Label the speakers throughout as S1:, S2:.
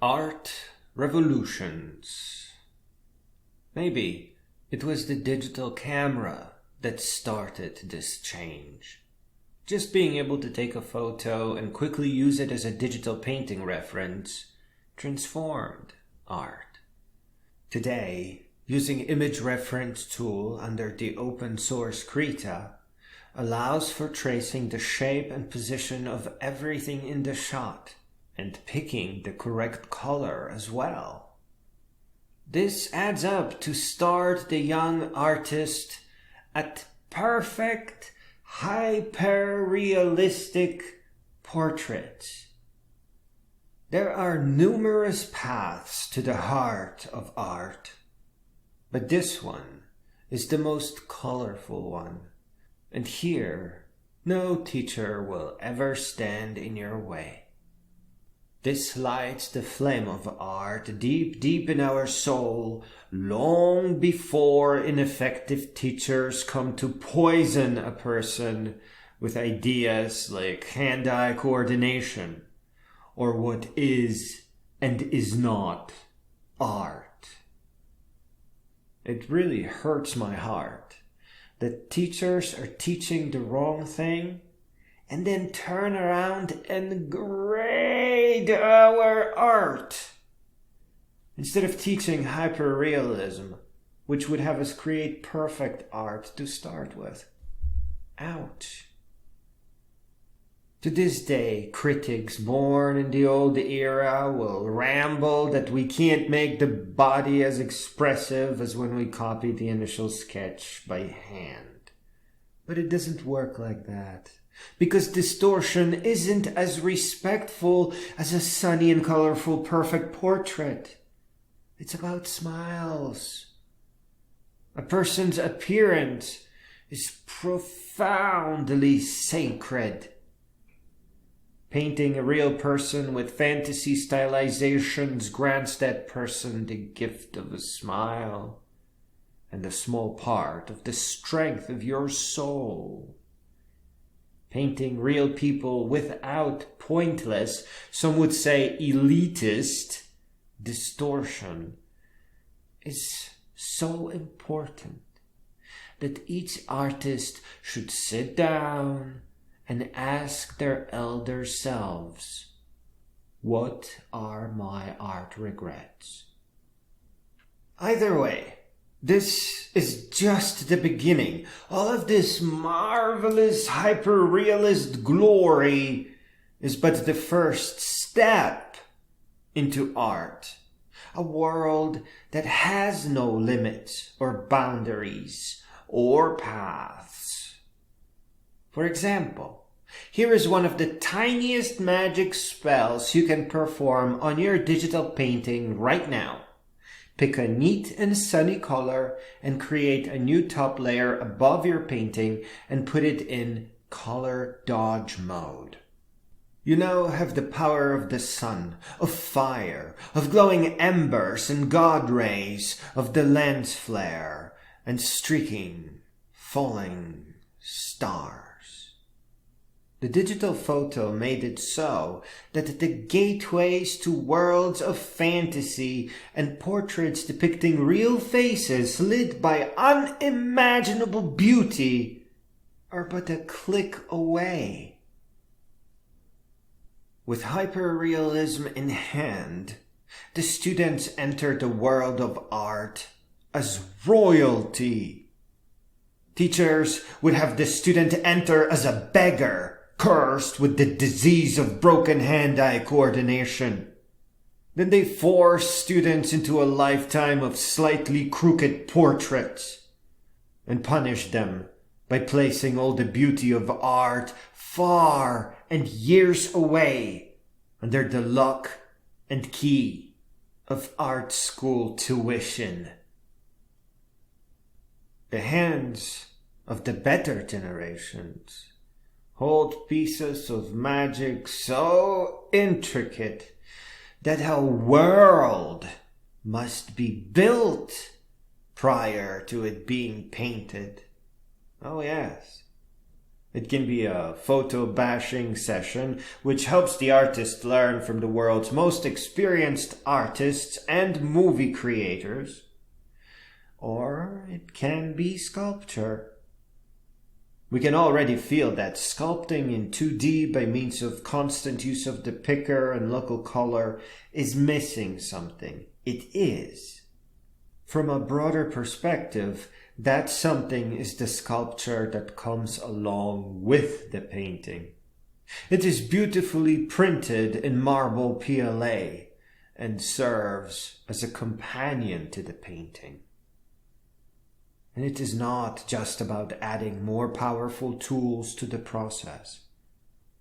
S1: Art revolutions. Maybe it was the digital camera that started this change. Just being able to take a photo and quickly use it as a digital painting reference transformed art. Today, using image reference tool under the Open Source Krita allows for tracing the shape and position of everything in the shot and picking the correct color as well. This adds up to start the young artist at perfect, hyperrealistic portraits. There are numerous paths to the heart of art, but this one is the most colorful one. And here, no teacher will ever stand in your way. This lights the flame of art deep, deep in our soul, long before ineffective teachers come to poison a person with ideas like hand-eye coordination, or what is and is not art. It really hurts my heart that teachers are teaching the wrong thing and then turn around and grade our art. Instead of teaching hyperrealism, which would have us create perfect art to start with. Ouch. To this day, critics born in the old era will ramble that we can't make the body as expressive as when we copy the initial sketch by hand. But it doesn't work like that. Because distortion isn't as respectful as a sunny and colorful perfect portrait. It's about smiles. A person's appearance is profoundly sacred. Painting a real person with fantasy stylizations grants that person the gift of a smile and a small part of the strength of your soul. Painting real people without pointless, some would say elitist, distortion is so important that each artist should sit down and ask their elder selves, what are my art regrets? Either way, this is just the beginning. All of this marvelous hyper-realist glory is but the first step into art. A world that has no limits or boundaries or paths. For example, here is one of the tiniest magic spells you can perform on your digital painting right now. Pick a neat and sunny color and create a new top layer above your painting and put it in color dodge mode. You now have the power of the sun, of fire, of glowing embers and god rays, of the lens flare and streaking, falling stars. The digital photo made it so that the gateways to worlds of fantasy and portraits depicting real faces lit by unimaginable beauty are but a click away. With hyperrealism in hand, the students enter the world of art as royalty. Teachers would have the student enter as a beggar, cursed with the disease of broken hand-eye coordination. Then they force students into a lifetime of slightly crooked portraits and punish them by placing all the beauty of art far and years away under the lock and key of art school tuition. The hands of the better generations hold pieces of magic so intricate that a world must be built prior to it being painted. Oh yes, It can be a photo bashing session, which helps the artist learn from the world's most experienced artists and movie creators. Or it can be sculpture. We can already feel that sculpting in 2D by means of constant use of the picker and local color is missing something. It is. From a broader perspective, that something is the sculpture that comes along with the painting. It is beautifully printed in marble PLA and serves as a companion to the painting. And it is not just about adding more powerful tools to the process.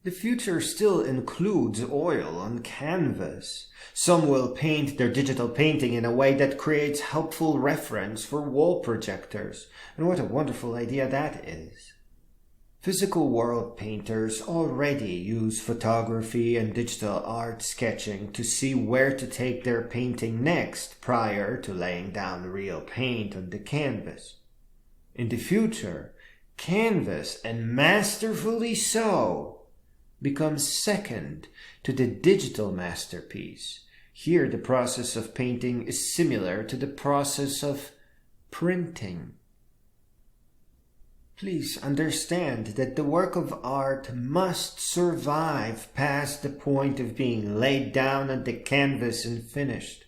S1: The future still includes oil on canvas. Some will paint their digital painting in a way that creates helpful reference for wall projectors. And what a wonderful idea that is. Physical world painters already use photography and digital art sketching to see where to take their painting next prior to laying down real paint on the canvas. In the future, canvas, and masterfully so, becomes second to the digital masterpiece. Here the process of painting is similar to the process of printing. Please understand that the work of art must survive past the point of being laid down on the canvas and finished.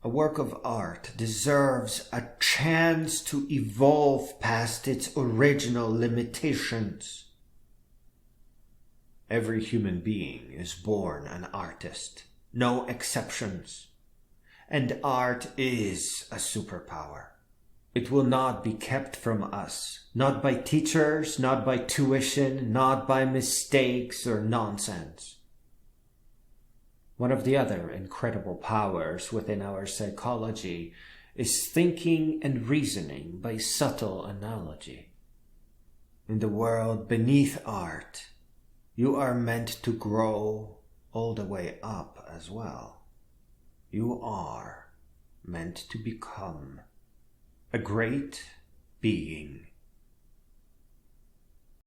S1: A work of art deserves a chance to evolve past its original limitations. Every human being is born an artist, no exceptions. And art is a superpower. It will not be kept from us, not by teachers, not by tuition, not by mistakes or nonsense. One of the other incredible powers within our psychology is thinking and reasoning by subtle analogy. In the world beneath art, you are meant to grow all the way up as well. You are meant to become a great being.